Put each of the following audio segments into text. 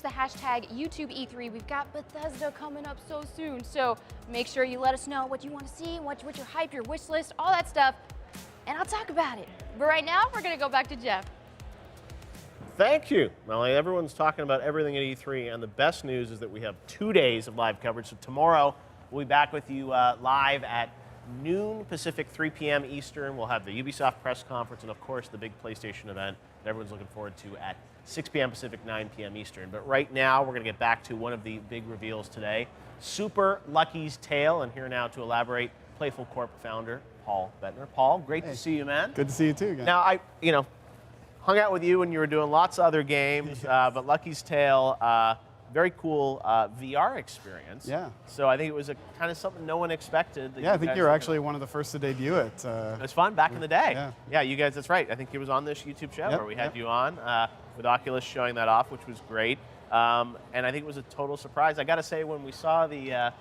the hashtag YouTube E3. We've got Bethesda coming up so soon. So make sure you let us know what you want to see, what your hype, your wish list, all that stuff, and I'll talk about it. But right now, we're going to go back to Jeff. Thank you, Melanie. Everyone's talking about everything at E3, and the best news is that we have 2 days of live coverage. So tomorrow, we'll be back with you live at noon Pacific, 3 p.m. Eastern. We'll have the Ubisoft press conference and, of course, the big PlayStation event that everyone's looking forward to at 6 p.m. Pacific, 9 p.m. Eastern. But right now, we're going to get back to one of the big reveals today, Super Lucky's Tale. And here now to elaborate, Playful Corp founder Paul Bettner. Paul, great to see you, man. Good to see you too, again. Now, I hung out with you when you were doing lots of other games, but Lucky's Tale, very cool VR experience. Yeah. So I think it was a kind of something no one expected. Yeah, I think you were actually one of the first to debut it. It was fun back in the day. Yeah. You guys, that's right. I think it was on this YouTube show where we had Yep. you on with Oculus showing that off, which was great. And I think it was a total surprise. I got to say, when we saw the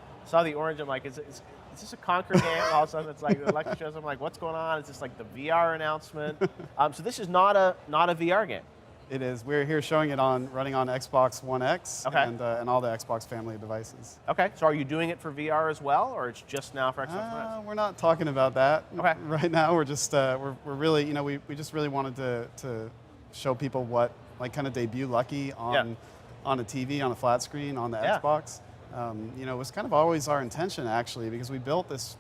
orange, I'm like, is this a Conquer game? All of a sudden, it's like the Lucky shows. I'm like, what's going on? Is this like the VR announcement? So this is not a VR game. It is. We're here showing it running on Xbox One X and all the Xbox family of devices. Okay. So are you doing it for VR as well, or it's just now for Xbox One X? We're not talking about that right now. We're just we're really we just really wanted to show people what kind of debut Lucky on a TV, on a flat screen, on the Xbox. It was kind of always our intention, actually, because we built this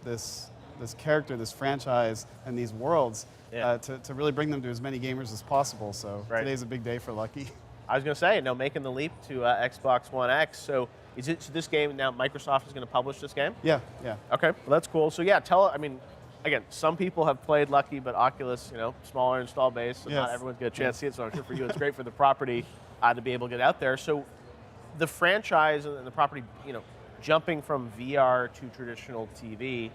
character, this franchise, and these worlds to really bring them to as many gamers as possible. So today's a big day for Lucky. I was going to say, making the leap to Xbox One X. So is it this game now? Microsoft is going to publish this game? Yeah. Okay, well that's cool. So again, some people have played Lucky, but Oculus, smaller install base, so not everyone's get a chance to see it. So I'm sure for you, it's great for the property to be able to get out there. So the franchise and the property, jumping from VR to traditional TV,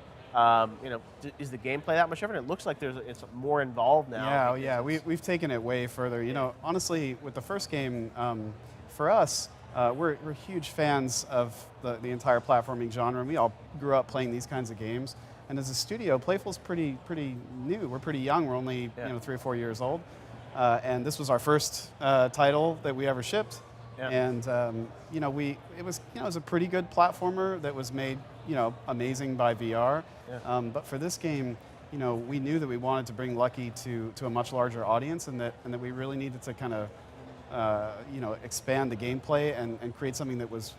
is the gameplay that much different? It looks like it's more involved now. Yeah. We've taken it way further. Honestly, with the first game, for us, we're huge fans of the entire platforming genre, and we all grew up playing these kinds of games. And as a studio, Playful's pretty new. We're pretty young. We're only 3 or 4 years old, and this was our first title that we ever shipped. Yeah. And it was a pretty good platformer that was made amazing by VR. Yeah. But for this game, we knew that we wanted to bring Lucky to a much larger audience, and that we really needed to kind of expand the gameplay and create something that was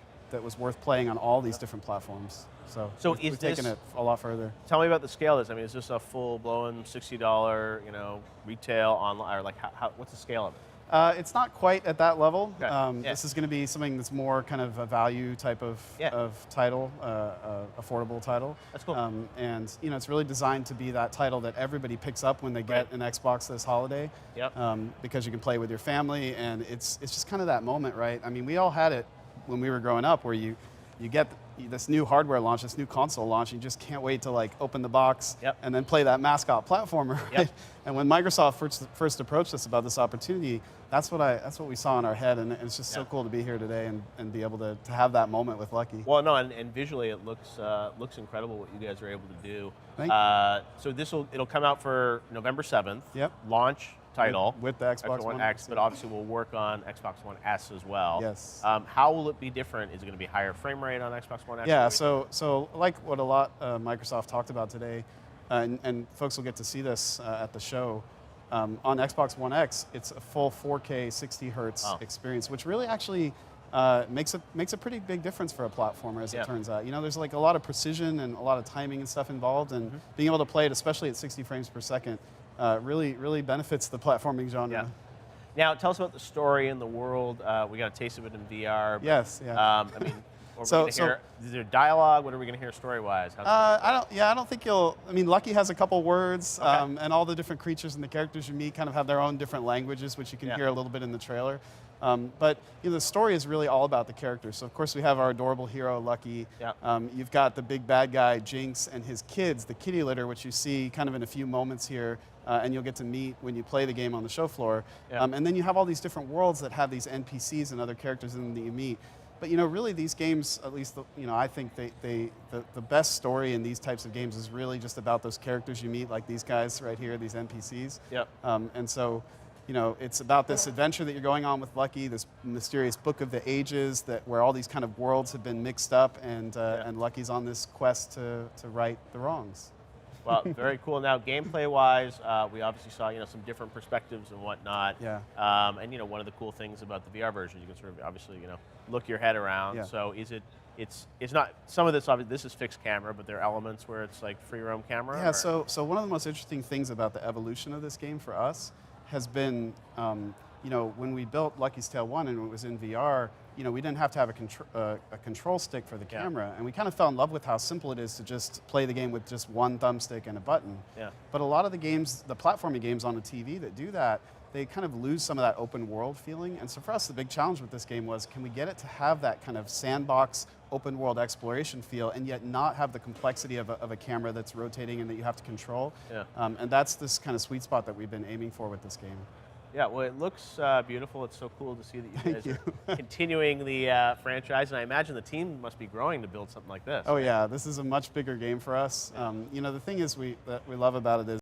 worth playing on all these different platforms. So we've taken it a lot further. Tell me about the scale of this. Is this a full-blown $60 retail online, or what's the scale of it? It's not quite at that level. Okay. This is going to be something that's more kind of a value type of title, affordable title. That's cool. And it's really designed to be that title that everybody picks up when they get an Xbox this holiday. Yep. Because you can play with your family, and it's just kind of that moment, right? We all had it when we were growing up, where you get this new hardware launch, this new console launch, and you just can't wait to open the box and then play that mascot platformer. Right? Yep. And when Microsoft first approached us about this opportunity, that's what we saw in our head, and it's just so cool to be here today and be able to have that moment with Lucky. Well, no, and visually it looks incredible what you guys are able to do. Thank you. So it'll come out for November 7th. Yep. Launch title with the Xbox One X, but obviously we'll work on Xbox One S as well. Yes. How will it be different? Is it going to be higher frame rate on Xbox One X? Yeah. So like what a lot Microsoft talked about today, and folks will get to see this at the show. On Xbox One X, it's a full 4K 60 hertz experience, which really actually makes a pretty big difference for a platformer, as it turns out. There's a lot of precision and a lot of timing and stuff involved, and being able to play it, especially at 60 frames per second, really benefits the platforming genre. Yeah. Now, tell us about the story and the world. We got a taste of it in VR. Yes. Yeah. Is there dialogue? What are we going to hear story-wise? I don't think you'll. Lucky has a couple words, and all the different creatures and the characters you meet kind of have their own different languages, which you can hear a little bit in the trailer. But the story is really all about the characters. So of course we have our adorable hero Lucky. You've got the big bad guy Jinx and his kids, the kitty litter, which you see kind of in a few moments here, and you'll get to meet when you play the game on the show floor. And then you have all these different worlds that have these NPCs and other characters in them that you meet. But really these games, at least I think the best story in these types of games is really just about those characters you meet, like these guys right here, these NPCs. And so you know, it's about this adventure that you're going on with Lucky, this mysterious book of the ages where all these kind of worlds have been mixed up, and Lucky's on this quest to right the wrongs. Well, very cool. Now, gameplay-wise, we obviously saw some different perspectives and whatnot. Yeah. And one of the cool things about the VR version, you can sort of obviously look your head around. Yeah. So it's not some of this. Obviously, this is fixed camera, but there are elements where it's like free roam camera. Yeah. So one of the most interesting things about the evolution of this game for us has been, when we built Lucky's Tale 1 and it was in VR. We didn't have to have a control stick for the camera, and we kind of fell in love with how simple it is to just play the game with just one thumbstick and a button. Yeah. But a lot of the games, the platforming games on the TV that do that, they kind of lose some of that open world feeling. And so for us, the big challenge with this game was, can we get it to have that kind of sandbox, open world exploration feel, and yet not have the complexity of a camera that's rotating and that you have to control? Yeah. And that's this kind of sweet spot that we've been aiming for with this game. Yeah, well, it looks beautiful. It's so cool to see that you guys are continuing the franchise, and I imagine the team must be growing to build something like this. Oh yeah, this is a much bigger game for us. The thing is that we love about it is